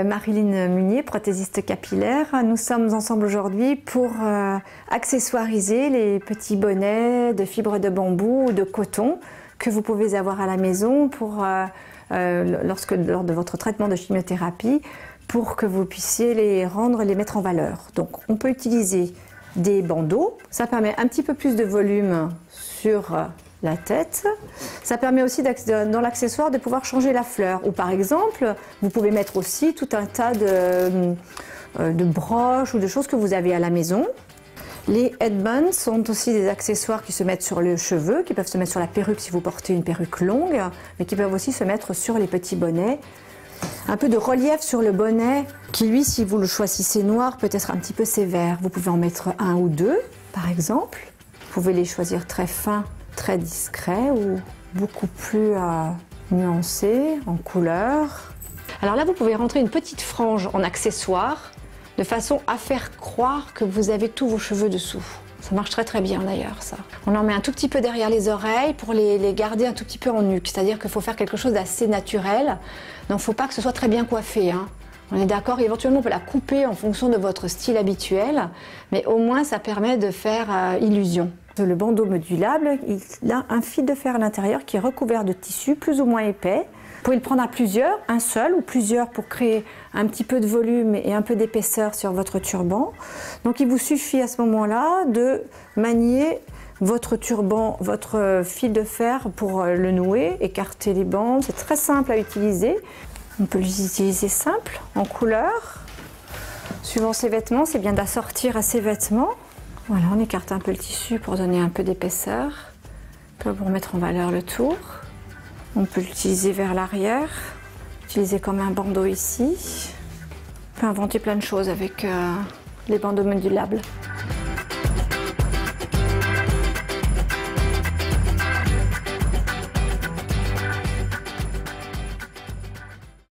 Marilyn Munier, prothésiste capillaire. Nous sommes ensemble aujourd'hui pour accessoiriser les petits bonnets de fibres de bambou ou de coton que vous pouvez avoir à la maison pour, lors de votre traitement de chimiothérapie, pour que vous puissiez les mettre en valeur. Donc on peut utiliser des bandeaux, ça permet un petit peu plus de volume sur la tête. Ça permet aussi dans l'accessoire de pouvoir changer la fleur. Ou par exemple, vous pouvez mettre aussi tout un tas de broches ou de choses que vous avez à la maison. Les headbands sont aussi des accessoires qui se mettent sur le cheveu, qui peuvent se mettre sur la perruque si vous portez une perruque longue, mais qui peuvent aussi se mettre sur les petits bonnets. Un peu de relief sur le bonnet, qui lui, si vous le choisissez noir, peut être un petit peu sévère. Vous pouvez en mettre un ou deux, par exemple. Vous pouvez les choisir très fins, très discrets ou beaucoup plus nuancés, en couleur. Alors là, vous pouvez rentrer une petite frange en accessoire, de façon à faire croire que vous avez tous vos cheveux dessous. Ça marche très très bien d'ailleurs, ça. On en met un tout petit peu derrière les oreilles pour les garder un tout petit peu en nuque. C'est-à-dire qu'il faut faire quelque chose d'assez naturel. Donc il ne faut pas que ce soit très bien coiffé, hein. On est d'accord, éventuellement on peut la couper en fonction de votre style habituel, mais au moins ça permet de faire illusion. Le bandeau modulable, il a un fil de fer à l'intérieur qui est recouvert de tissu plus ou moins épais. Vous pouvez le prendre à plusieurs, un seul ou plusieurs pour créer un petit peu de volume et un peu d'épaisseur sur votre turban. Donc il vous suffit à ce moment-là de manier votre turban, votre fil de fer pour le nouer, écarter les bandes. C'est très simple à utiliser. On peut l'utiliser simple, en couleur. Suivant ses vêtements, c'est bien d'assortir à ses vêtements. Voilà, on écarte un peu le tissu pour donner un peu d'épaisseur, pour mettre en valeur le tour. On peut l'utiliser vers l'arrière, utiliser comme un bandeau ici. On peut inventer plein de choses avec les bandeaux modulables.